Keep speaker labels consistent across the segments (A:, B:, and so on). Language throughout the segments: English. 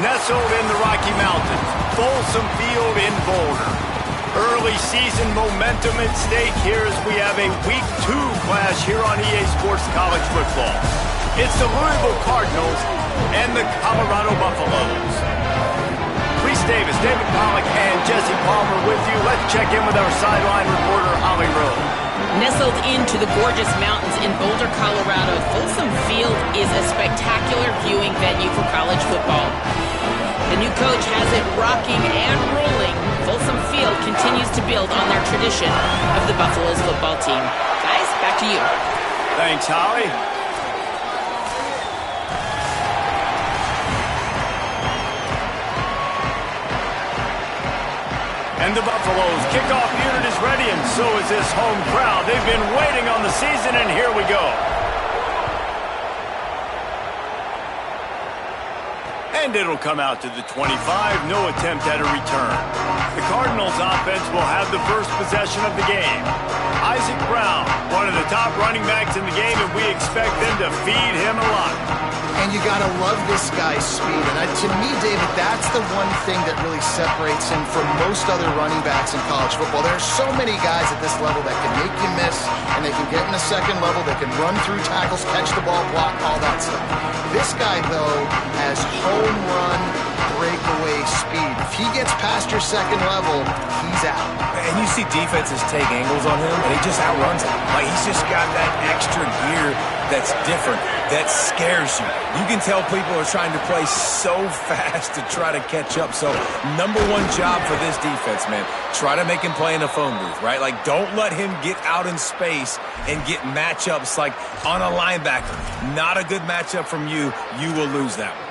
A: Nestled in the Rocky Mountains, Folsom Field in Boulder. Early season momentum at stake here as we have a Week 2 clash here on EA Sports College Football. It's the Louisville Cardinals and the Colorado Buffaloes. Reese Davis, David Pollack, and Jesse Palmer with you. Let's check in with our sideline reporter, Holly Rowe.
B: Nestled into the gorgeous mountains in Boulder, Colorado, Folsom Field is a spectacular viewing venue for college football. The new coach has it rocking and rolling. Folsom Field continues to build on their tradition of the Buffaloes football team. Guys, back to you.
A: Thanks, Holly. And the Buffaloes kickoff unit is ready, and so is this home crowd. They've been waiting on the season, and here we go. And it'll come out to the 25, no attempt at a return. The Cardinals offense will have the first possession of the game. Isaac Brown, one of the top running backs in the game, and we expect them to feed him a lot.
C: And you got to love this guy's speed. And to me, David, that's the one thing that really separates him from most other running backs in college football. There are so many guys at this level that can make you miss, and they can get in the second level. They can run through tackles, catch the ball, block, all that stuff. This guy, though, has home run breakaway speed. If he gets past your second level, he's out.
D: And you see defenses take angles on him, and he just outruns them. Like, he's just got that extra gear that's different, that scares you. You can tell people are trying to play so fast to try to catch up. So, number one job for this defense, man, try to make him play in a phone booth, right? Like, don't let him get out in space and get matchups like on a linebacker. Not a good matchup from you. You will lose that one.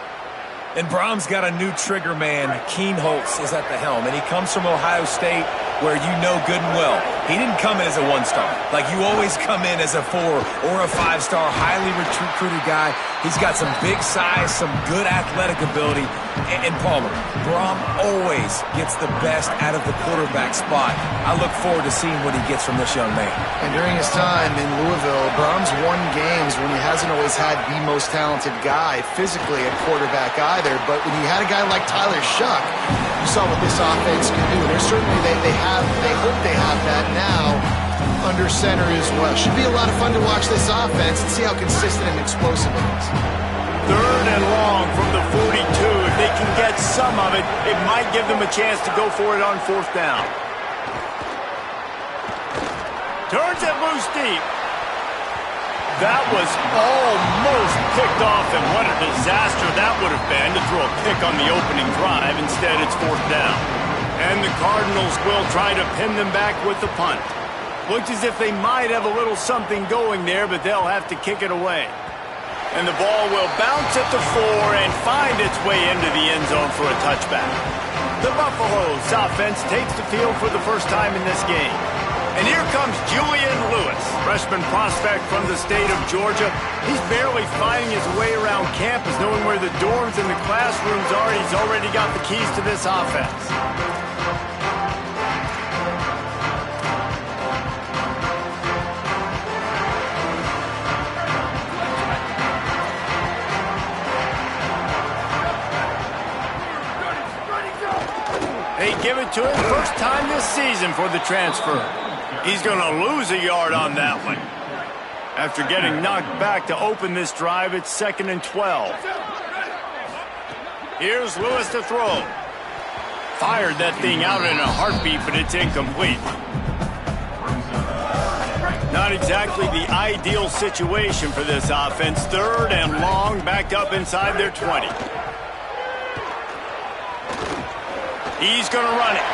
D: And Brom's got a new trigger man. Keen Holtz is at the helm, and he comes from Ohio State, where you know good and well. He didn't come in as a one-star. Like, you always come in as a 4 or a 5-star, highly recruited guy. He's got some big size, some good athletic ability. And Palmer, Brom always gets the best out of the quarterback spot. I look forward to seeing what he gets from this young man.
C: And during his time in Louisville, Brom's won games when he hasn't always had the most talented guy physically at quarterback either. But when you had a guy like Tyler Shuck, you saw what this offense can do. And certainly they hope they have that now under center as well. Should be a lot of fun to watch this offense and see how consistent and explosive it is.
A: Third and long from the 42. If they can get some of it, it might give them a chance to go for it on fourth down. Turns it loose deep. That was almost picked off, and what a disaster that would have been to throw a pick on the opening drive. Instead, it's fourth down. And the Cardinals will try to pin them back with the punt. Looks as if they might have a little something going there, but they'll have to kick it away. And the ball will bounce at the 4 and find its way into the end zone for a touchback. The Buffaloes offense takes the field for the first time in this game. And here comes Julian Lewis, freshman prospect from the state of Georgia. He's barely finding his way around campus, knowing where the dorms and the classrooms are. He's already got the keys to this offense. They give it to him first time this season for the transfer. He's going to lose a yard on that one. After getting knocked back to open this drive, it's 2nd and 12. Here's Lewis to throw. Fired that thing out in a heartbeat, but it's incomplete. Not exactly the ideal situation for this offense. Third and long, backed up inside their 20. He's going to run it.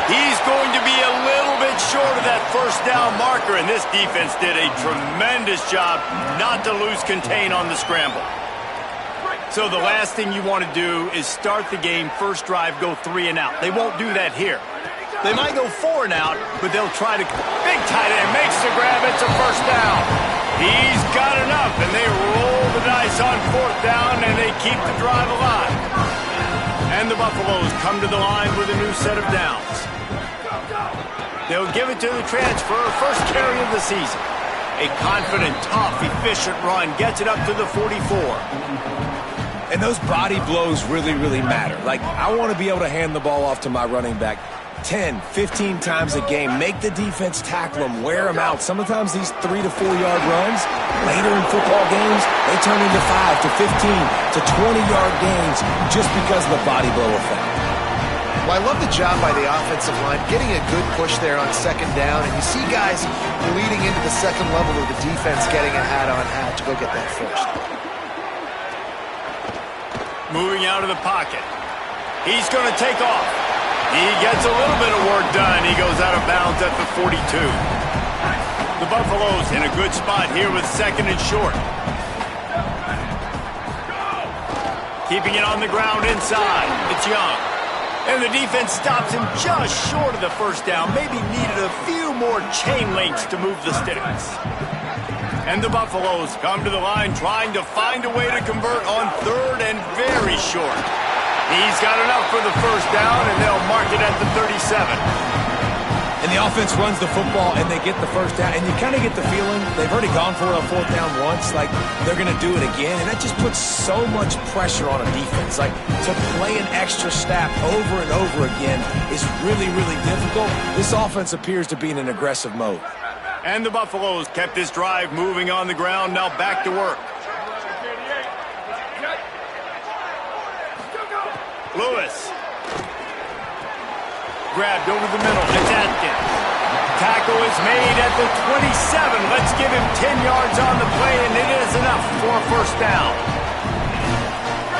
A: He's going to be a little bit short of that first down marker, and this defense did a tremendous job not to lose contain on the scramble. So the last thing you want to do is start the game, first drive, go 3 and out. They won't do that here. They might go 4 and out, but they'll try to... Big tight end makes the grab. It's a first down. He's got enough, and they roll the dice on fourth down, and they keep the drive alive. And the Buffaloes come to the line with a new set of downs. They'll give it to the transfer, first carry of the season. A confident, tough, efficient run gets it up to the 44.
D: And those body blows really, really matter. Like, I want to be able to hand the ball off to my running back 10, 15 times a game. Make the defense tackle them, wear them out. Sometimes these 3 to 4 yard runs, later in football games, they turn into 5 to 15 to 20-yard gains just because of the body blow effect.
C: Well, I love the job by the offensive line, getting a good push there on second down, and you see guys bleeding into the second level of the defense getting a hat-on-hat to go get that first.
A: Moving out of the pocket. He's going to take off. He gets a little bit of work done. He goes out of bounds at the 42. The Buffaloes in a good spot here with second and short. Keeping it on the ground inside. It's Young. And the defense stops him just short of the first down. Maybe needed a few more chain links to move the sticks. And the Buffaloes come to the line trying to find a way to convert on third and very short. He's got enough for the first down, and they'll mark it at the 37.
D: And the offense runs the football, and they get the first down. And you kind of get the feeling they've already gone for it on fourth down once. Like, they're going to do it again. And that just puts so much pressure on a defense. Like, to play an extra snap over and over again is really, really difficult. This offense appears to be in an aggressive mode.
A: And the Buffaloes kept this drive moving on the ground. Now back to work. Lewis. Grabbed over the middle. It's Atkins. Tackle is made at the 27. Let's give him 10 yards on the play, and it is enough for a first down.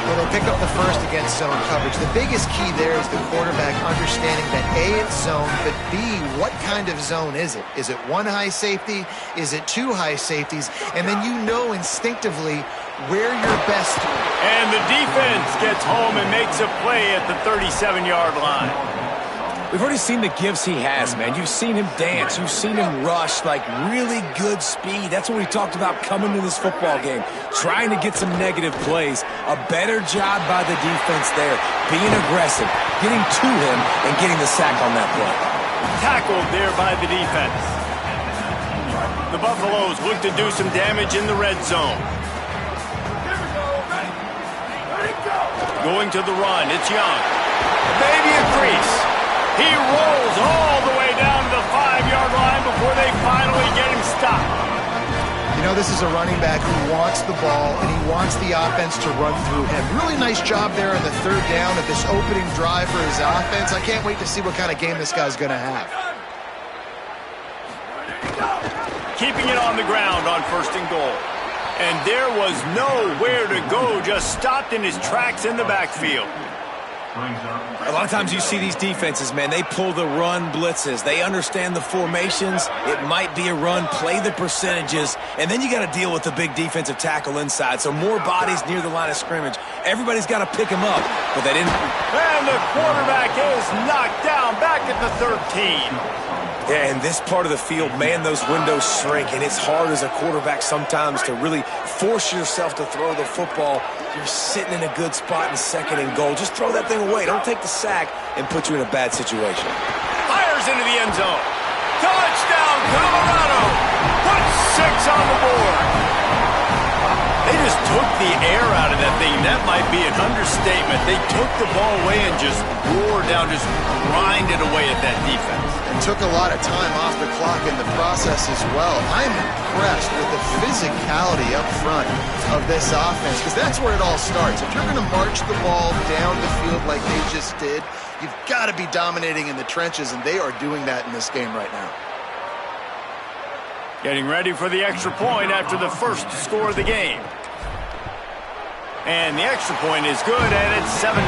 C: Well, they pick up the first against zone coverage. The biggest key there is the quarterback understanding that A, it's zone, but B, what kind of zone is it? Is it one high safety? Is it two high safeties? And then you know instinctively where you're best.
A: And the defense gets home and makes a play at the 37-yard line.
D: We've already seen the gifts he has, man. You've seen him dance. You've seen him rush, like really good speed. That's what we talked about coming to this football game, trying to get some negative plays. A better job by the defense there, being aggressive, getting to him, and getting the sack on that play.
A: Tackled there by the defense. The Buffaloes look to do some damage in the red zone. Going to the run, it's Young. Maybe a crease. He rolls all the way down to the 5-yard line before they finally get him stopped.
C: You know, this is a running back who wants the ball, and he wants the offense to run through him. Really nice job there on the third down of this opening drive for his offense. I can't wait to see what kind of game this guy's going to have.
A: Keeping it on the ground on first and goal. And there was nowhere to go, just stopped in his tracks in the backfield.
D: A lot of times you see these defenses, man, they pull the run blitzes. They understand the formations. It might be a run, play the percentages, and then you got to deal with the big defensive tackle inside. So more bodies near the line of scrimmage. Everybody's got to pick him up, but they didn't.
A: And the quarterback is knocked down back at the 13.
D: Yeah, in this part of the field, man, those windows shrink, and it's hard as a quarterback sometimes to really force yourself to throw the football. You're sitting in a good spot in second and goal. Just throw that thing away. Don't take the sack and put you in a bad situation.
A: Fires into the end zone. Touchdown, Colorado. Put 6 on the board. They just took the air out of that thing. That might be an understatement. They took the ball away and just wore down, just grinded away at that defense.
C: And took a lot of time off the clock in the process as well. I'm impressed with the physicality up front of this offense, because that's where it all starts. If you're going to march the ball down the field like they just did, you've got to be dominating in the trenches, and they are doing that in this game right now.
A: Getting ready for the extra point after the first score of the game. And the extra point is good, and it's 7-0.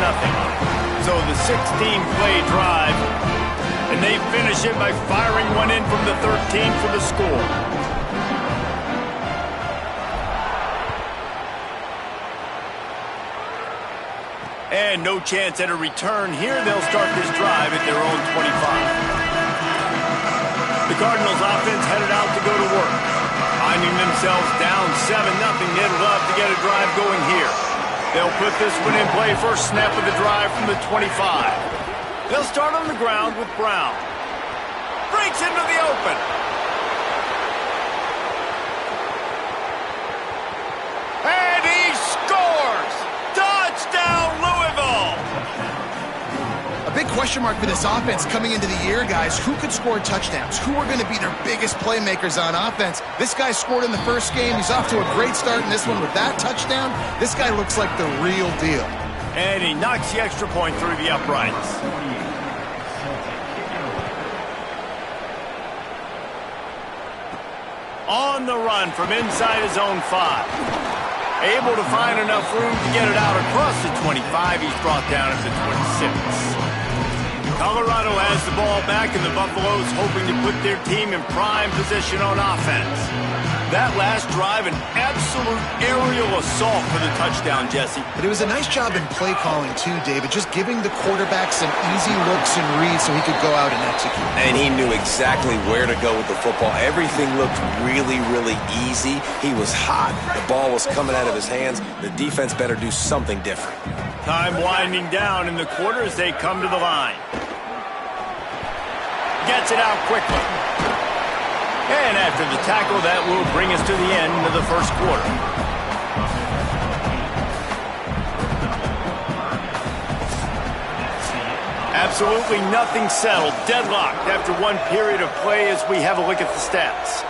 A: So the 16-play drive, and they finish it by firing one in from the 13 for the score. And no chance at a return here. They'll start this drive at their own 25. The Cardinals offense headed out to go to work. Finding themselves down 7-0, they'd love to get a drive going here. They'll put this one in play first snap of the drive from the 25. They'll start on the ground with Brown. Breaks into the open. And he scores!
C: question mark for this offense coming into the year, guys. Who could score touchdowns? Who are going to be their biggest playmakers on offense? This guy scored in the first game. He's off to a great start in this one with that touchdown. This guy looks like the real deal.
A: And he knocks the extra point through the uprights. On the run from inside his own 5. Able to find enough room to get it out across the 25. He's brought down at the 26. Colorado has the ball back, and the Buffaloes hoping to put their team in prime position on offense. That last drive, an absolute aerial assault for the touchdown, Jesse.
C: But it was a nice job in play calling, too, David, just giving the quarterback some easy looks and reads so he could go out and execute.
D: And he knew exactly where to go with the football. Everything looked really, really easy. He was hot. The ball was coming out of his hands. The defense better do something different.
A: Time winding down in the quarter as they come to the line. Gets it out quickly. And after the tackle, that will bring us to the end of the first quarter. Absolutely nothing settled. Deadlocked after one period of play as we have a look at the stats.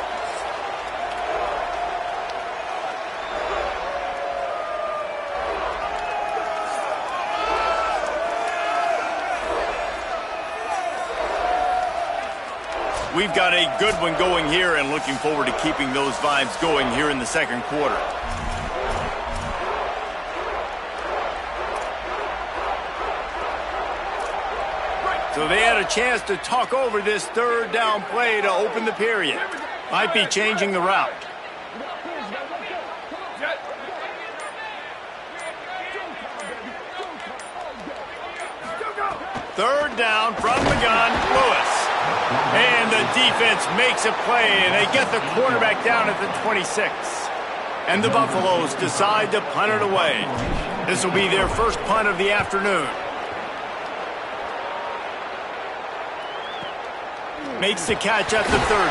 A: We've got a good one going here and looking forward to keeping those vibes going here in the second quarter. So they had a chance to talk over this third down play to open the period. Might be changing the route. Third down from the gun, Lewis. And the defense makes a play, and they get the quarterback down at the 26. And the Buffaloes decide to punt it away. This will be their first punt of the afternoon. Makes the catch at the 30.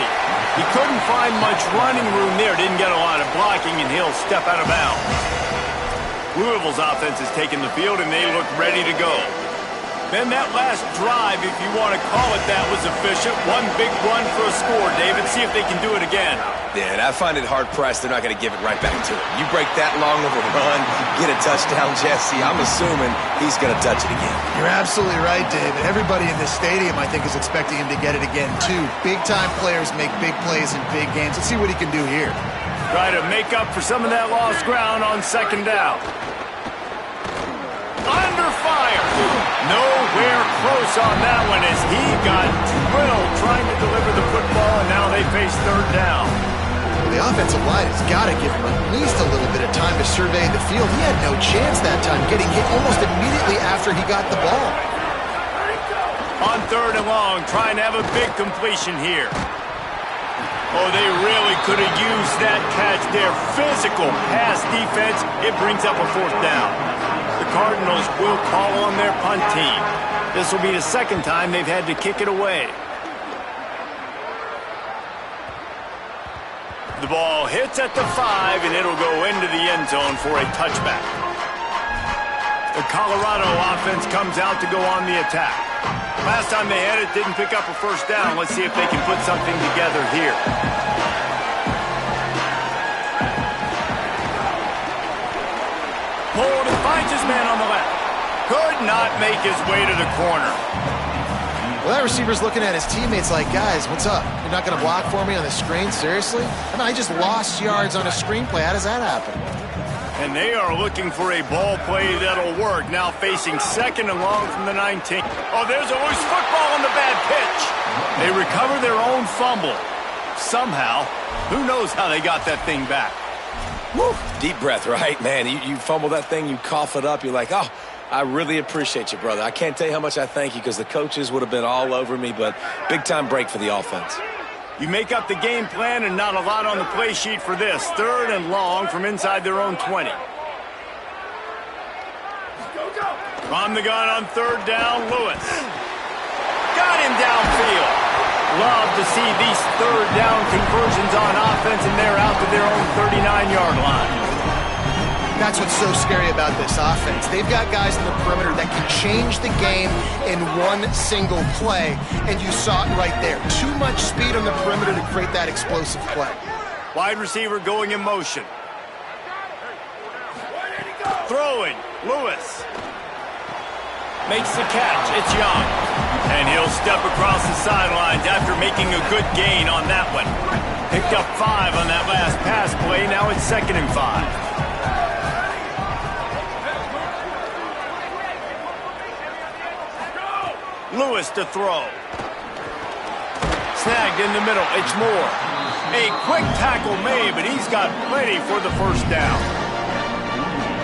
A: He couldn't find much running room there, didn't get a lot of blocking, and he'll step out of bounds. Louisville's offense has taken the field, and they look ready to go. Then that last drive, if you want to call it that, was efficient. One big run for a score, David. See if they can do it again.
D: Yeah, and I find it hard-pressed they're not going to give it right back to him. You break that long of a run, get a touchdown, Jesse, I'm assuming he's going to touch it again.
C: You're absolutely right, David. Everybody in this stadium, I think, is expecting him to get it again, too. Big-time players make big plays in big games. Let's see what he can do here.
A: Try to make up for some of that lost ground on second down. Under fire. Nowhere close on that one as he got drilled trying to deliver the football, and now they face third down.
C: The offensive line has got to give him at least a little bit of time to survey the field. He had no chance that time, getting hit almost immediately after he got the ball.
A: On third and long, trying to have a big completion here. Oh, they really could have used that catch there. Physical pass defense. It brings up a fourth down. The Cardinals will call on their punt team. This will be the second time they've had to kick it away. The ball hits at the 5, and it'll go into the end zone for a touchback. The Colorado offense comes out to go on the attack. Last time they had it, didn't pick up a first down. Let's see if they can put something together here. Hold and finds his man on the left. Could not make his way to the corner.
C: Well, that receiver's looking at his teammates like, guys, what's up? You're not going to block for me on the screen? Seriously? I mean, I just lost yards on a screenplay. How does that happen?
A: And they are looking for a ball play that'll work. Now facing second and long from the 19. Oh, there's a loose football on the bad pitch. They recover their own fumble. Somehow, who knows how they got that thing back.
D: Woo. Deep breath, right, man? You fumble that thing, you cough it up, you're like, oh, I really appreciate you, brother. I can't tell you how much I thank you because the coaches would have been all over me, but big-time break for the offense.
A: You make up the game plan and not a lot on the play sheet for this. Third and long from inside their own 20. From the gun on third down, Lewis. Got him downfield. Love to see these third down conversions on offense, and they're out to their own 39-yard line.
C: That's what's so scary about this offense. They've got guys in the perimeter that can change the game in one single play, and you saw it right there. Too much speed on the perimeter to create that explosive play.
A: Wide receiver going in motion. Throwing, Lewis. Makes the catch, it's Young. And he'll step across the sidelines after making a good gain on that one. Picked up 5 on that last pass play, now it's 2nd and 5. Lewis to throw. Snagged in the middle, it's Moore. A quick tackle made, but he's got plenty for the first down.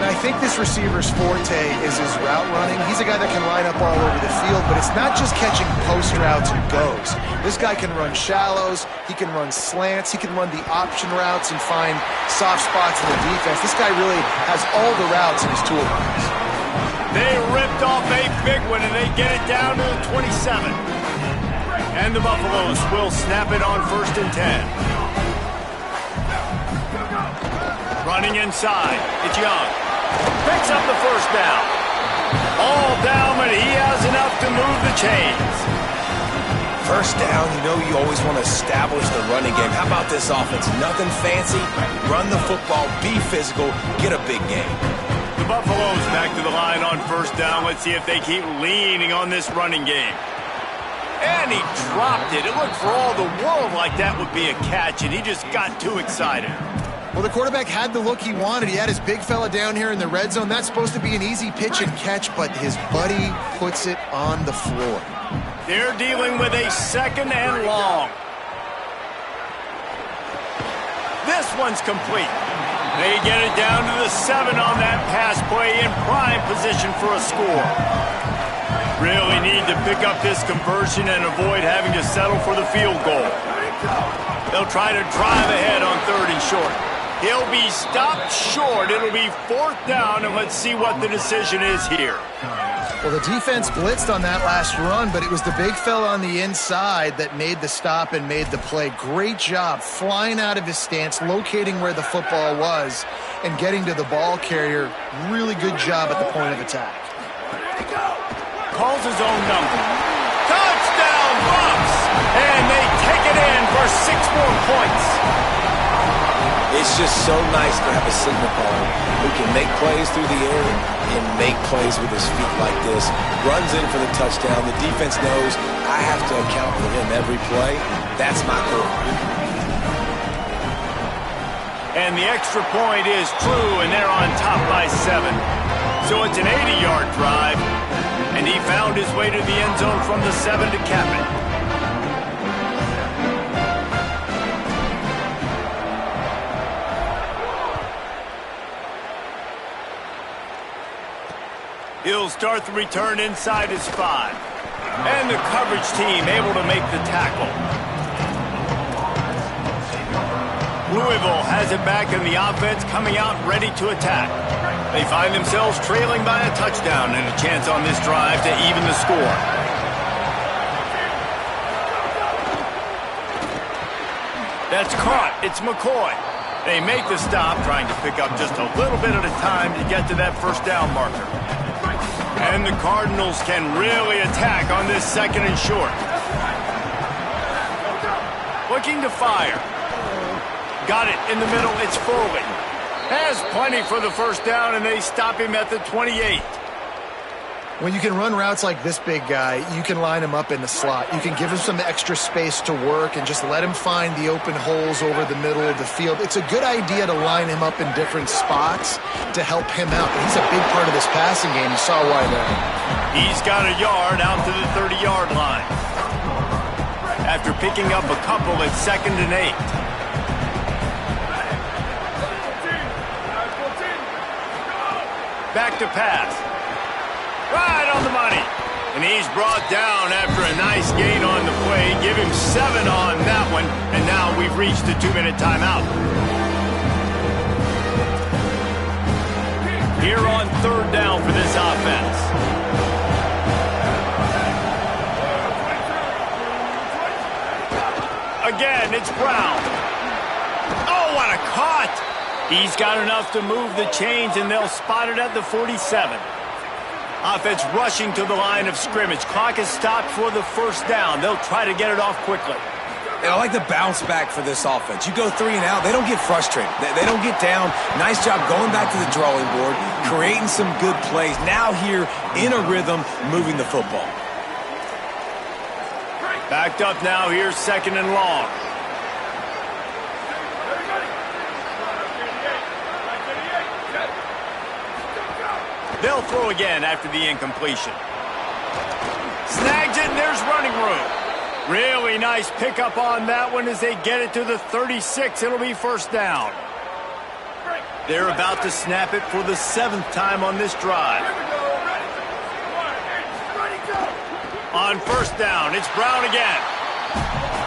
C: I think this receiver's forte is his route running. He's a guy that can line up all over the field, but it's not just catching post routes and goes. This guy can run shallows, he can run slants, he can run the option routes and find soft spots in the defense. This guy really has all the routes in his toolbox.
A: They ripped off a big one, and they get it down to the 27. And the Buffaloes will snap it on 1st and 10. Running inside, it's Young. Picks up the first down. All down, but he has enough to move the chains.
D: First down, you always want to establish the running game. How about this offense? Nothing fancy. Run the football, be physical, get a big game.
A: The Buffaloes back to the line on 1st down. Let's see if they keep leaning on this running game. And he dropped it. It looked for all the world like that would be a catch, and he just got too excited.
C: Well, the quarterback had the look he wanted. He had his big fella down here in the red zone. That's supposed to be an easy pitch and catch, but his buddy puts it on the floor.
A: They're dealing with a 2nd and long. This one's complete. They get it down to the 7 on that pass play in prime position for a score. Really need to pick up this conversion and avoid having to settle for the field goal. They'll try to drive ahead on 3rd and short. He'll be stopped short. It'll be 4th down, and let's see what the decision is here.
C: Well, the defense blitzed on that last run, but it was the big fella on the inside that made the stop and made the play. Great job flying out of his stance, locating where the football was, and getting to the ball carrier. Really good job at the point of attack.
A: Calls his own number. Touchdown, Bucs! And they take it in for 6 more points.
D: It's just so nice to have a signal caller who can make plays through the air and make plays with his feet like this. Runs in for the touchdown. The defense knows I have to account for him every play. That's my goal.
A: And the extra point is true, and they're on top by 7. So it's an 80-yard drive, and he found his way to the end zone from the 7 to cap it. He'll start the return inside his 5. And the coverage team able to make the tackle. Louisville has it back in the offense, coming out ready to attack. They find themselves trailing by a touchdown and a chance on this drive to even the score. That's caught. It's McCoy. They make the stop, trying to pick up just a little bit at a time to get to that 1st down marker. And the Cardinals can really attack on this 2nd and short. Looking to fire. Got it in the middle. It's Foley. Has plenty for the 1st down, and they stop him at the 28.
C: When you can run routes like this big guy, you can line him up in the slot. You can give him some extra space to work and just let him find the open holes over the middle of the field. It's a good idea to line him up in different spots to help him out. But he's a big part of this passing game. You saw why there.
A: He's got a yard out to the 30-yard line. After picking up a couple at 2nd and 8. Back to pass. Right on the money. And he's brought down after a nice gain on the play. Give him 7 on that one. And now we've reached the 2-minute timeout. Here on 3rd down for this offense. Again, it's Brown. Oh, what a cut! He's got enough to move the chains, and they'll spot it at the 47. Offense rushing to the line of scrimmage. Clock is stopped for the first down. They'll try to get it off quickly.
D: And I like the bounce back for this offense. You go 3 and out, they don't get frustrated. They don't get down. Nice job going back to the drawing board, creating some good plays. Now here in a rhythm, moving the football.
A: Backed up now, here's 2nd and long. They'll throw again after the incompletion. Snags it, and there's running room. Really nice pickup on that one as they get it to the 36. It'll be first down. They're about to snap it for the 7th time on this drive. On first down, it's Brown again.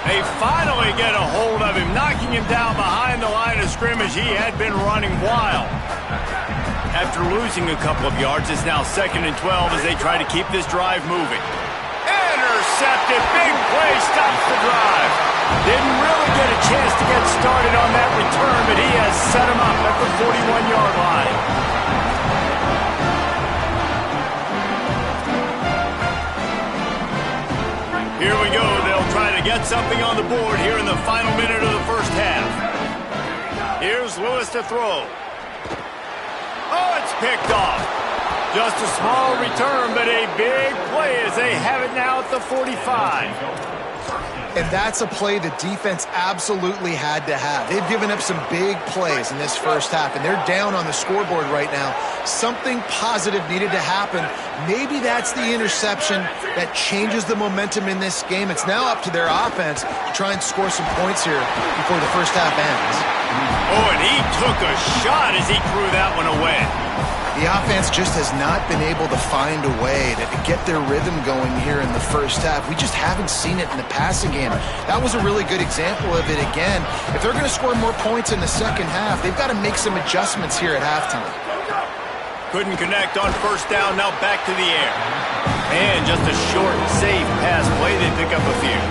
A: They finally get a hold of him, knocking him down behind the line of scrimmage. He had been running wild. After losing a couple of yards, it's now 2nd and 12 as they try to keep this drive moving. Intercepted. Big play stops the drive. Didn't really get a chance to get started on that return, but he has set him up at the 41-yard line. Here we go. They'll try to get something on the board here in the final minute of the first half. Here's Lewis to throw. Oh, it's picked off. Just a small return, but a big play as they have it now at the 45.
C: And that's a play the defense absolutely had to have. They've given up some big plays in this first half, and they're down on the scoreboard right now. Something positive needed to happen. Maybe that's the interception that changes the momentum in this game. It's now up to their offense to try and score some points here before the first half ends.
A: Oh, and he took a shot as he threw that one away.
C: The offense just has not been able to find a way to get their rhythm going here in the first half. We just haven't seen it in the passing game. That was a really good example of it again. If they're going to score more points in the second half, they've got to make some adjustments here at halftime.
A: Couldn't connect on first down, now back to the air. And just a short, safe pass play. They pick up a few.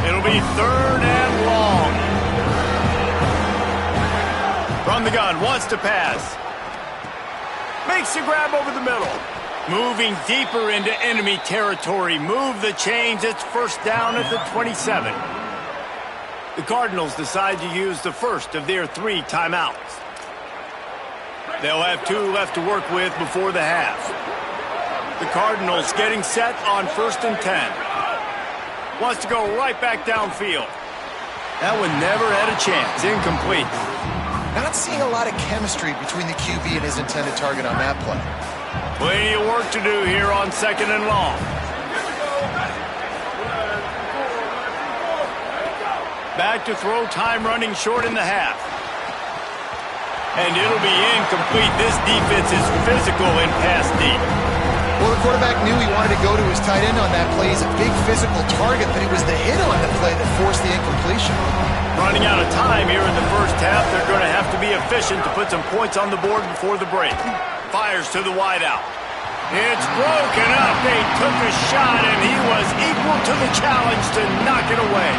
A: It'll be 3rd and long. From the gun, wants to pass. Makes the grab over the middle. Moving deeper into enemy territory. Move the chains. It's first down at the 27. The Cardinals decide to use the first of their 3 timeouts. They'll have 2 left to work with before the half. The Cardinals getting set on 1st and 10. Wants to go right back downfield. That one never had a chance. Incomplete.
C: Not seeing a lot of chemistry between the QB and his intended target on that play.
A: Plenty of work to do here on 2nd and long. Back to throw, time running short in the half. And it'll be incomplete. This defense is physical in pass deep.
C: Well, the quarterback knew he wanted to go to his tight end on that play. He's a big physical target, but it was the hit on the play that forced the incompletion.
A: Running out of time here in the first half. They're going to have to be efficient to put some points on the board before the break. Fires to the wideout. It's broken up. They took a shot, and he was equal to the challenge to knock it away.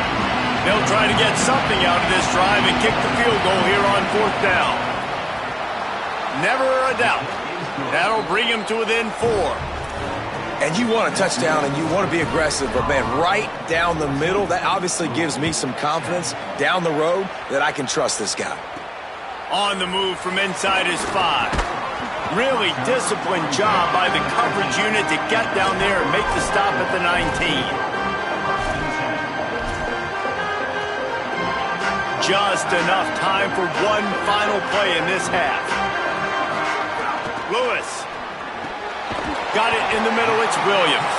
A: They'll try to get something out of this drive and kick the field goal here on 4th down. Never a doubt. That'll bring him to within 4.
D: And you want a touchdown and you want to be aggressive, but man, right down the middle, that obviously gives me some confidence down the road that I can trust this guy.
A: On the move from inside his 5. Really disciplined job by the coverage unit to get down there and make the stop at the 19. Just enough time for one final play in this half. Lewis. Got it in the middle, it's Williams.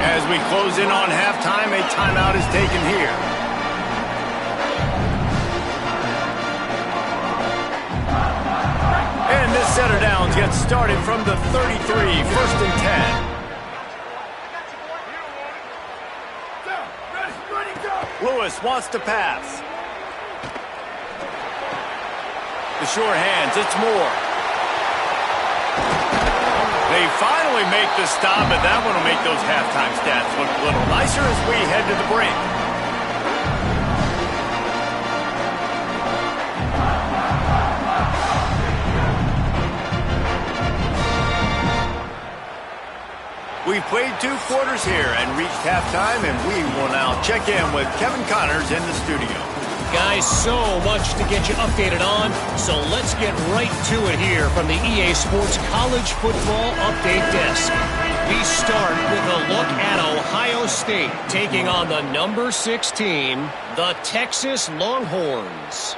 A: As we close in on halftime, a timeout is taken here. And this set of downs gets started from the 33, 1st and 10. Lewis wants to pass. The sure hands, it's Moore. They finally make the stop, and that one will make those halftime stats look a little nicer as we head to the break. We've played 2 quarters here and reached halftime, and we will now check in with Kevin Connors in the studio.
E: Guys, so much to get you updated on, so let's get right to it here from the EA Sports College Football Update Desk. We start with a look at Ohio State taking on the number 6 team, the Texas Longhorns.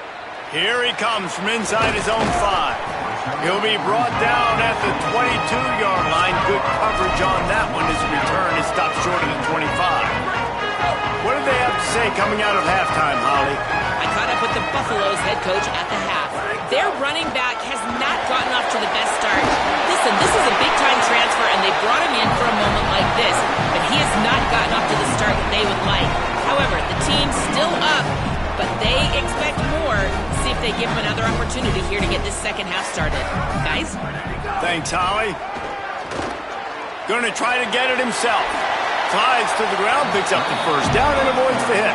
A: Here he comes from inside his own 5. He'll be brought down at the 22-yard line. Good coverage on that one. His return is stopped short of the 25. What did they have to say coming out of halftime, Holly?
B: I caught up with the Buffalo's head coach at the half. Their running back has not gotten off to the best start. Listen, this is a big-time transfer, and they brought him in for a moment like this, but he has not gotten off to the start that they would like. However, the team's still up, but they expect more. See if they give him another opportunity here to get this second half started. Guys?
A: Thanks, Holly. Going to try to get it himself. Slides to the ground, picks up the first down, and avoids the hit.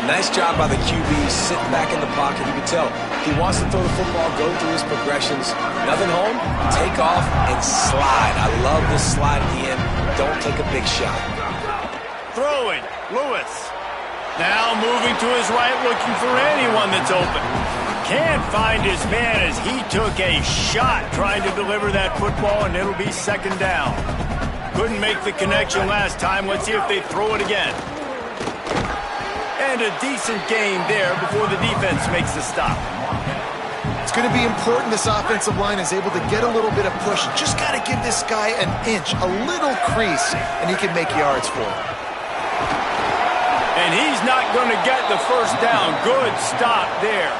D: Nice job by the QB sitting back in the pocket. You can tell if he wants to throw the football, go through his progressions. Nothing home, take off, and slide. I love this slide at the end. Don't take a big shot.
A: Throwing, Lewis. Now moving to his right, looking for anyone that's open. Can't find his man as he took a shot trying to deliver that football, and it'll be second down. Couldn't make the connection last time. Let's see if they throw it again. And a decent gain there before the defense makes the stop.
C: It's going to be important this offensive line is able to get a little bit of push. Just got to give this guy an inch, a little crease, and he can make yards for it.
A: And he's not going to get the first down. Good stop there.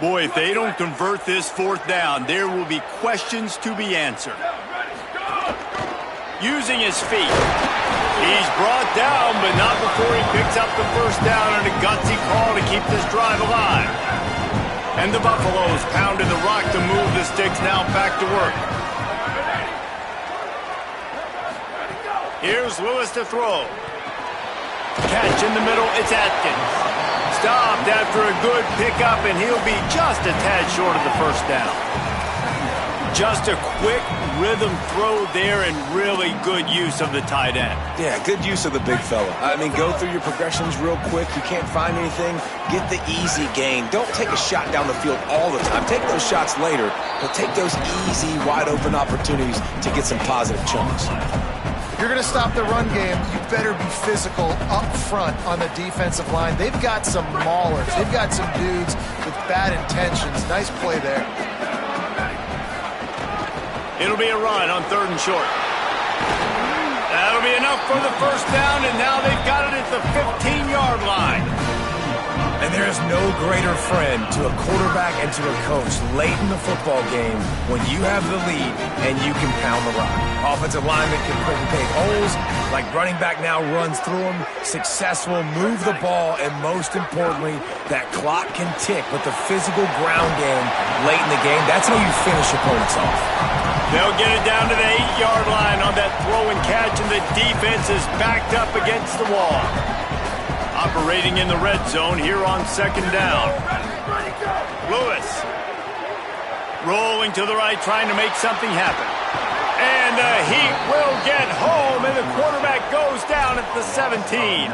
A: Boy, if they don't convert this fourth down, there will be questions to be answered. Using his feet. He's brought down, but not before he picks up the first down on a gutsy call to keep this drive alive. And the Buffaloes pounded the rock to move the sticks, now back to work. Here's Lewis to throw. Catch in the middle, it's Atkins. Stopped after a good pickup, and he'll be just a tad short of the first down. Just a quick rhythm throw there and really good use of the tight end.
D: Yeah, good use of the big fella. I mean, go through your progressions real quick. You can't find anything, get the easy gain. Don't take a shot down the field all the time. Take those shots later, but take those easy, wide-open opportunities to get some positive chunks.
C: If you're going to stop the run game, you better be physical up front on the defensive line. They've got some maulers. They've got some dudes with bad intentions. Nice play there.
A: It'll be a run on 3rd and short. That'll be enough for the first down, and now they've got it at the 15-yard line.
D: And there is no greater friend to a quarterback and to a coach late in the football game when you have the lead and you can pound the rock. Offensive lineman can quickly pick holes, like running back now runs through them, successful, move the ball, and most importantly, that clock can tick. But the physical ground game late in the game, that's how you finish opponents off.
A: They'll get it down to the 8-yard line on that throw and catch, and the defense is backed up against the wall. Operating in the red zone here on 2nd down. Lewis rolling to the right, trying to make something happen. And the Heat will get home, and the quarterback goes down at the 17.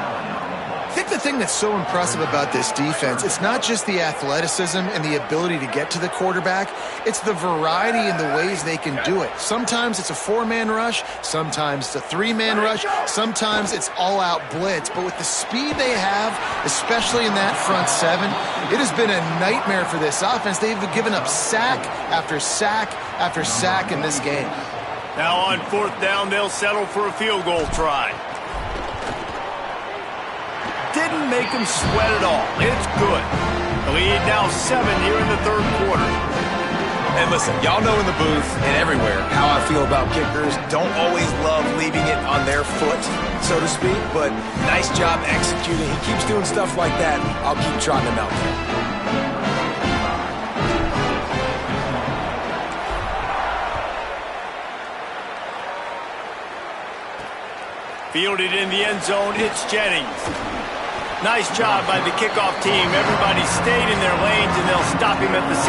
C: I think the thing that's so impressive about this defense, it's not just the athleticism and the ability to get to the quarterback, it's the variety in the ways they can do it. Sometimes it's a 4-man rush, sometimes it's a 3-man rush, sometimes it's all-out blitz. But with the speed they have, especially in that front 7, it has been a nightmare for this offense. They've given up sack after sack after sack in this game.
A: Now on 4th down, they'll settle for a field goal try. Didn't make him sweat at all. It's good. The lead now 7 here in the 3rd quarter.
D: And listen, y'all know in the booth and everywhere how I feel about kickers. Don't always love leaving it on their foot, so to speak, but nice job executing. He keeps doing stuff like that. I'll keep trotting him out there.
A: Fielded in the end zone, it's Jennings. Nice job by the kickoff team. Everybody stayed in their lanes, and they'll stop him at the 16.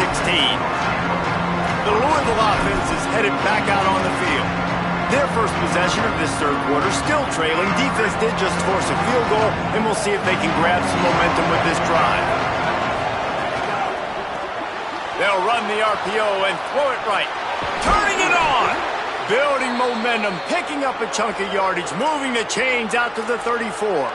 A: The Louisville offense is headed back out on the field. Their first possession of this third quarter, still trailing. Defense did just force a field goal, and we'll see if they can grab some momentum with this drive. They'll run the RPO and throw it right. Turning it on! Building momentum, picking up a chunk of yardage, moving the chains out to the 34.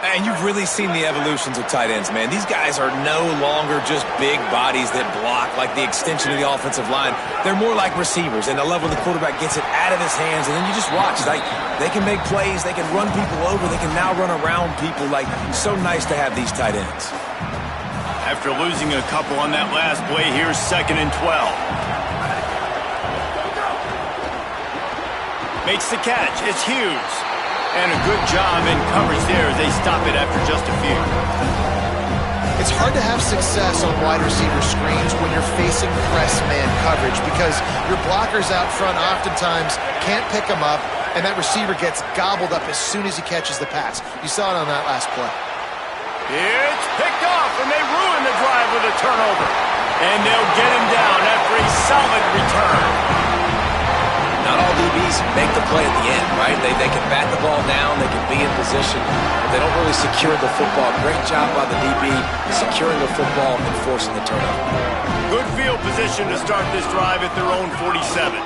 D: And you've really seen the evolutions of tight ends, man. These guys are no longer just big bodies that block like the extension of the offensive line. They're more like receivers, and I love when the quarterback gets it out of his hands, and then you just watch. Like, they can make plays, they can run people over, they can now run around people. Like, so nice to have these tight ends.
A: After losing a couple on that last play, here's 2nd and 12. Makes the catch. It's Hughes. And a good job in coverage there as they stop it after just a few.
C: It's hard to have success on wide receiver screens when you're facing press man coverage because your blockers out front oftentimes can't pick them up, and that receiver gets gobbled up as soon as he catches the pass. You saw it on that last play.
A: It's picked off, and they ruin the drive with a turnover. And they'll get him down after a solid return.
D: Not all DBs make the play at the end, right? They can bat the ball down, they can be in position, but they don't really secure the football. Great job by the DB securing the football and forcing the turnover.
A: Good field position to start this drive at their own 47.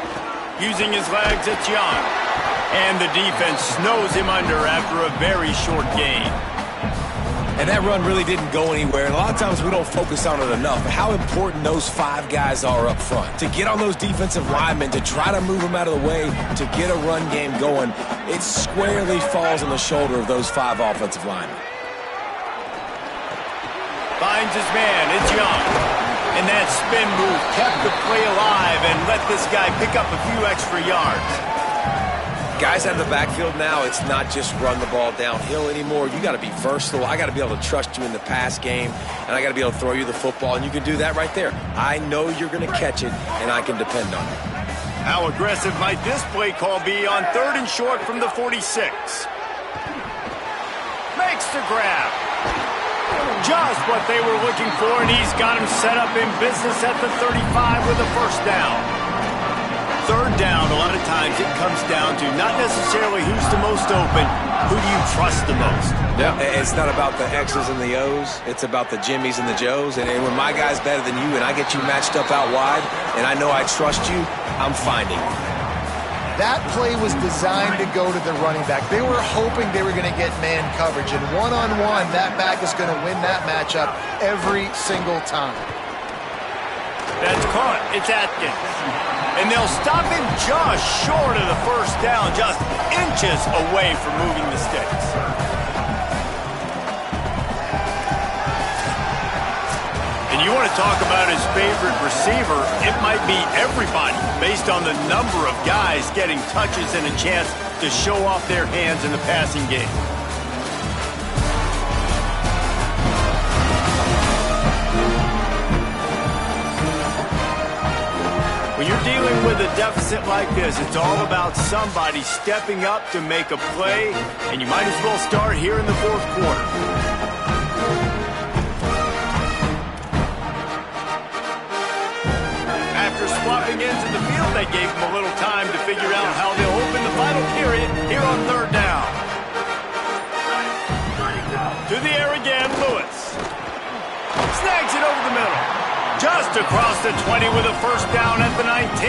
A: Using his legs, it's Young. And the defense snows him under after a very short gain.
D: And that run really didn't go anywhere. And a lot of times we don't focus on it enough. How important those 5 guys are up front. To get on those defensive linemen, to try to move them out of the way, to get a run game going, it squarely falls on the shoulder of those 5 offensive linemen.
A: Finds his man. It's Young. And that spin move kept the play alive and let this guy pick up a few extra yards.
D: Guys out of the backfield now, it's not just run the ball downhill anymore. You got to be versatile. I got to be able to trust you in the pass game, and I got to be able to throw you the football, and you can do that right there. I know you're going to catch it, and I can depend on it.
A: How aggressive might this play call be on 3rd and short from the 46? Makes the grab. Just what they were looking for, and he's got him set up in business at the 35 with a first down. 3rd down, a lot of times it comes down to not necessarily who's the most open, who do you trust the most?
D: Yeah, it's not about the X's and the O's. It's about the Jimmies and the Joes. And when my guy's better than you and I get you matched up out wide and I know I trust you, I'm finding you.
C: That play was designed to go to the running back. They were hoping they were going to get man coverage. And one-on-one, that back is going to win that matchup every single time.
A: That's caught. It's Atkins. And they'll stop him just short of the first down, just inches away from moving the sticks. And you want to talk about his favorite receiver, it might be everybody based on the number of guys getting touches and a chance to show off their hands in the passing game. When you're dealing with a deficit like this, it's all about somebody stepping up to make a play, and you might as well start here in the 4th quarter. After swapping ends in the field, they gave him a little time to figure out how they'll open the final period here on 3rd down. To the air again, Lewis. Snags it over the middle. Just across the 20 with a first down at the 19.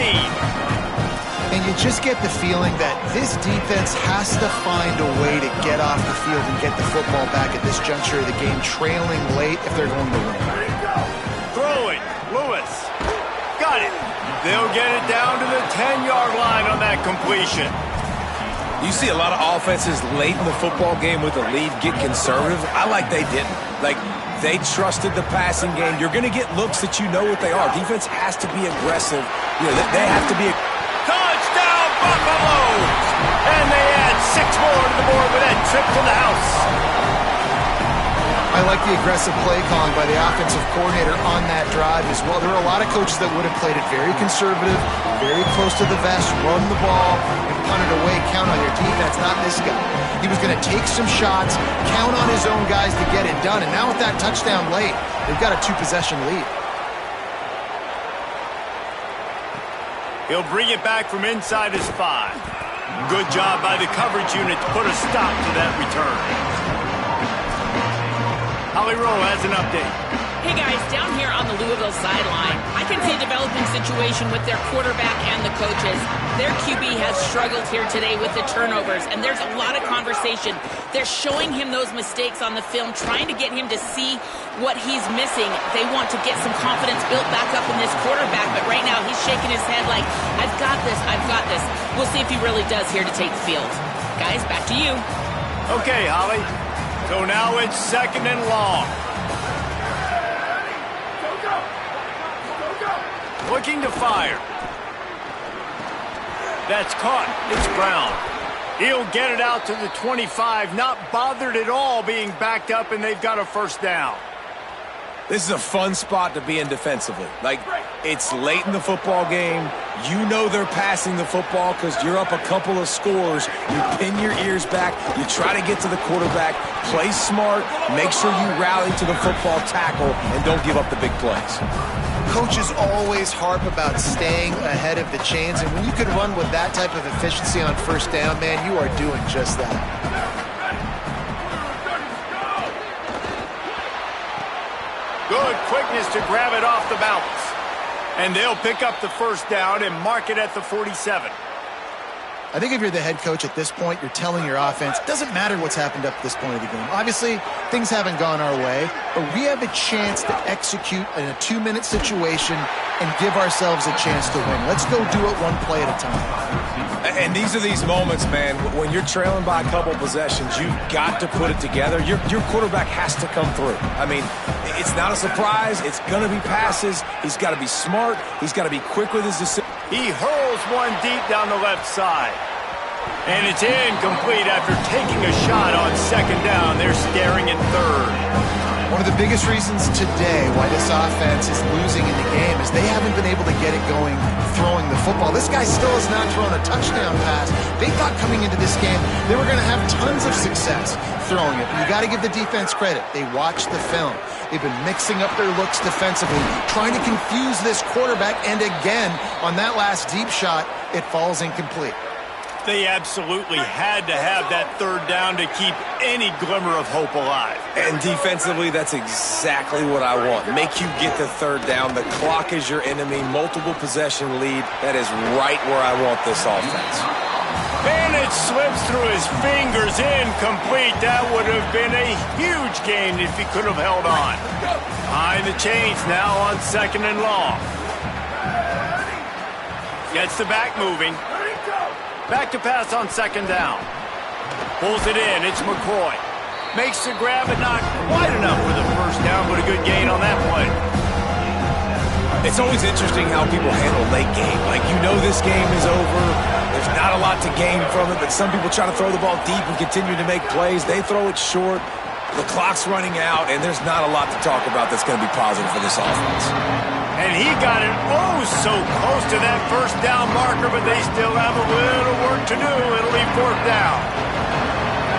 C: And you just get the feeling that this defense has to find a way to get off the field and get the football back at this juncture of the game, trailing late if they're going to win.
A: Throwing. Lewis. Got it. They'll get it down to the 10-yard line on that completion.
D: You see a lot of offenses late in the football game with the lead get conservative. I like they didn't. Like, they trusted the passing game. You're going to get looks that you know what they are. Defense has to be aggressive. You know, they have to be.
A: Touchdown, Buffaloes! And they add 6 more to the board with that trip to the house.
C: I like the aggressive play calling by the offensive coordinator on that drive as well. There are a lot of coaches that would have played it very conservative, very close to the vest, run the ball, and punt it away, count on your defense, not this guy. He was going to take some shots, count on his own guys to get it done. And now with that touchdown late, they've got a 2-possession lead.
A: He'll bring it back from inside his 5. Good job by the coverage unit to put a stop to that return. Holly Rowe has an update.
B: Hey guys, down here on the Louisville sideline, I can see a developing situation with their quarterback and the coaches. Their QB has struggled here today with the turnovers, and there's a lot of conversation. They're showing him those mistakes on the film, trying to get him to see what he's missing. They want to get some confidence built back up in this quarterback, but right now he's shaking his head like, I've got this, I've got this. We'll see if he really does here to take the field. Guys, back to you.
A: Okay, Holly. So now it's 2nd and long. Looking to fire. That's caught. It's Brown. He'll get it out to the 25, not bothered at all being backed up, and they've got a first down.
D: This is a fun spot to be in defensively. Like, it's late in the football game. You know they're passing the football because you're up a couple of scores. You pin your ears back. You try to get to the quarterback. Play smart. Make sure you rally to the football tackle and don't give up the big plays.
C: Coaches always harp about staying ahead of the chains, and when you can run with that type of efficiency on first down, man, you are doing just that.
A: Good quickness to grab it off the bounce. And they'll pick up the first down and mark it at the 47.
C: I think if you're the head coach at this point, you're telling your offense, it doesn't matter what's happened up to this point of the game. Obviously, things haven't gone our way, but we have a chance to execute in a 2-minute situation and give ourselves a chance to win. Let's go do it one play at a time.
D: And these are these moments, man, when you're trailing by a couple possessions, you've got to put it together. Your quarterback has to come through. I mean, it's not a surprise. It's going to be passes. He's got to be smart. He's got to be quick with his decision.
A: He hurls one deep down the left side. And it's incomplete after taking a shot on 2nd down. They're staring at 3rd.
C: One of the biggest reasons today why this offense is losing in the game is they haven't been able to get it going throwing the football. This guy still has not thrown a touchdown pass. They thought coming into this game they were going to have tons of success throwing it. You got to give the defense credit. They watched the film. They've been mixing up their looks defensively, trying to confuse this quarterback, and again, on that last deep shot, it falls incomplete.
A: They absolutely had to have that 3rd down to keep any glimmer of hope alive.
D: And defensively, that's exactly what I want. Make you get the 3rd down. The clock is your enemy. Multiple possession lead. That is right where I want this offense.
A: And it slips through his fingers, incomplete. That would have been a huge gain if he could have held on. Behind the chains now on 2nd and long. Gets the back moving. Back to pass on 2nd down. Pulls it in. It's McCoy. Makes the grab, but not quite enough for the first down, but a good gain on that play.
D: It's always interesting how people handle late game. Like, you know this game is over. There's not a lot to gain from it, but some people try to throw the ball deep and continue to make plays. They throw it short. The clock's running out, and there's not a lot to talk about that's going to be positive for this offense.
A: And he got it so close to that first down marker, but they still have a little work to do. It'll be 4th down.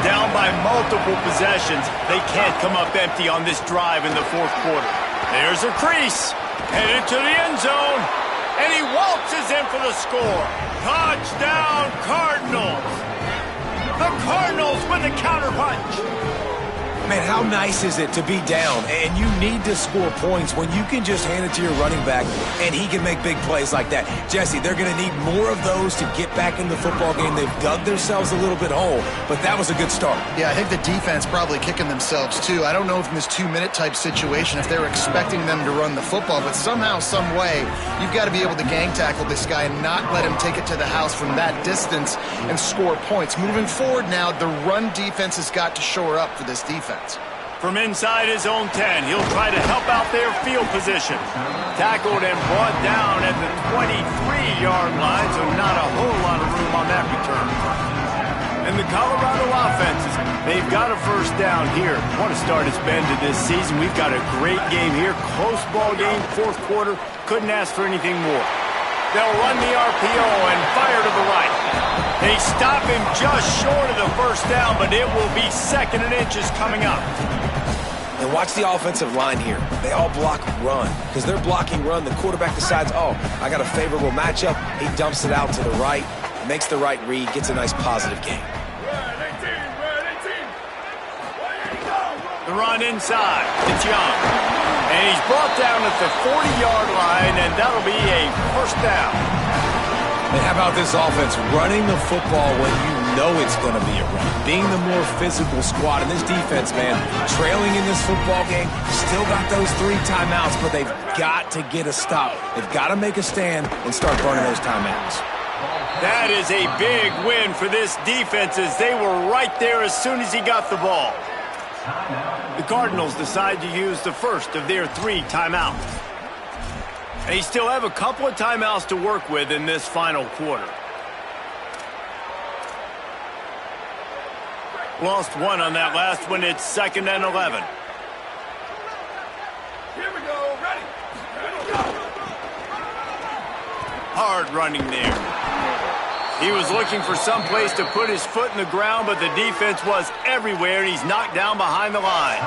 A: Down by multiple possessions. They can't come up empty on this drive in the 4th quarter. There's a crease. Headed to the end zone. And he waltzes in for the score. Touchdown, Cardinals. The Cardinals with the counterpunch.
D: Man, how nice is it to be down and you need to score points when you can just hand it to your running back and he can make big plays like that. Jesse, they're going to need more of those to get back in the football game. They've dug themselves a little bit whole, but that was a good start.
C: Yeah, I think the defense probably kicking themselves too. I don't know if in this 2-minute type situation if they were expecting them to run the football, but somehow, some way, you've got to be able to gang tackle this guy and not let him take it to the house from that distance and score points. Moving forward now, the run defense has got to shore up for this defense.
A: From inside his own 10, he'll try to help out their field position. Tackled and brought down at the 23-yard line, so not a whole lot of room on that return. And the Colorado offenses, they've got a first down here. Want to start its bend to this season. We've got a great game here. Close ball game, 4th quarter. Couldn't ask for anything more. They'll run the RPO and fire to the right. They stop him just short of the first down, but it will be 2nd and inches coming up.
D: And watch the offensive line here. They all block run. Because they're blocking run, the quarterback decides, oh, I got a favorable matchup. He dumps it out to the right, makes the right read, gets a nice positive gain.
A: The run inside. It's Young. And he's brought down at the 40-yard line, and that'll be a first down.
D: And how about this offense running the football when you know it's going to be a run? Being the more physical squad. And this defense, man, trailing in this football game, still got those 3 timeouts, but they've got to get a stop. They've got to make a stand and start burning those timeouts.
A: That is a big win for this defense as they were right there as soon as he got the ball. The Cardinals decide to use the first of their 3 timeouts. They still have a couple of timeouts to work with in this final quarter. Lost 1 on that last one. It's 2nd and 11.
F: Here we go. Ready. Go.
A: Hard running there. He was looking for some place to put his foot in the ground, but the defense was everywhere, and he's knocked down behind the line.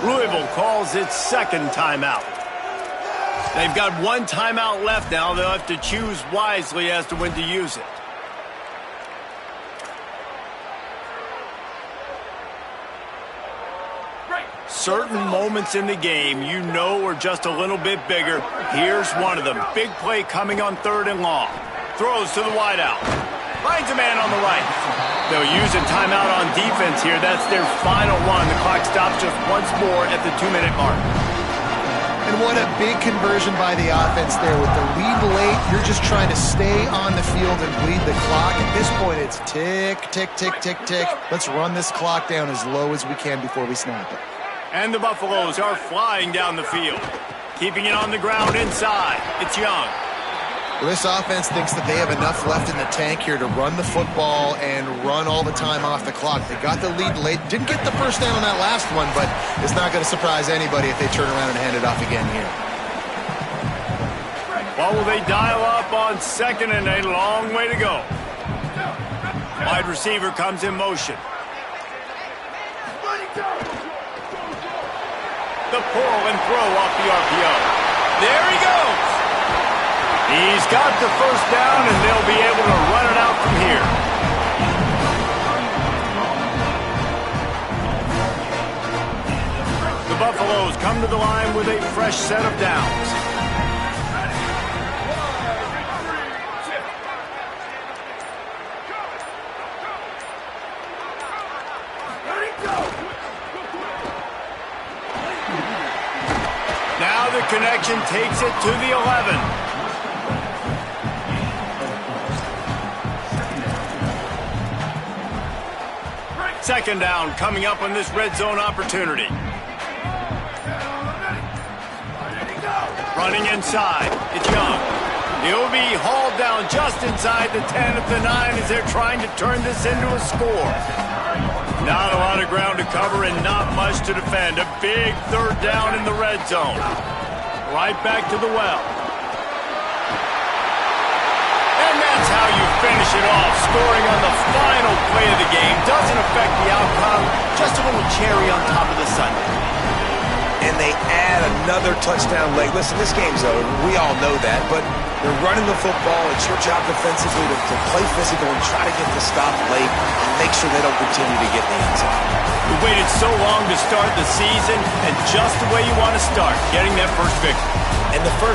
A: Louisville calls its 2nd timeout. They've got 1 timeout left now. They'll have to choose wisely as to when to use it. Certain moments in the game you know are just a little bit bigger. Here's one of them. Big play coming on 3rd and long. Throws to the wideout. Finds a man on the right. They'll use a timeout on defense here. That's their final one. The clock stops just once more at the 2-minute mark.
C: And what a big conversion by the offense there. With the lead late, you're just trying to stay on the field and bleed the clock. At this point, it's tick, tick, tick, tick, tick. Let's run this clock down as low as we can before we snap it.
A: And the Buffaloes are flying down the field. Keeping it on the ground inside. It's Young.
C: Well, this offense thinks that they have enough left in the tank here to run the football and run all the time off the clock. They got the lead late. Didn't get the first down on that last one, but it's not going to surprise anybody if they turn around and hand it off again here.
A: Well, will they dial up on 2nd and a long way to go? Wide receiver comes in motion. The pull and throw off the RPO. There he goes. He's got the first down, and they'll be able to run it out from here. The Buffaloes come to the line with a fresh set of downs. Now the connection takes it to the 11. 2nd down coming up on this red zone opportunity. Running inside. It's Young. He'll be hauled down just inside the 10 at the 9 as they're trying to turn this into a score. Not a lot of ground to cover and not much to defend. A big 3rd down in the red zone. Right back to the well. And that's how you finish it off. Scoring on the final play of the game doesn't affect the outcome. Just a little cherry on top of the sundae.
D: And they add another touchdown late. Listen, this game's over. We all know that, but they're running the football. It's your job defensively to play physical and try to get the stop late and make sure they don't continue to get in the end zone.
A: We waited so long to start the season, and just the way you want to start, getting that first victory.
D: And the first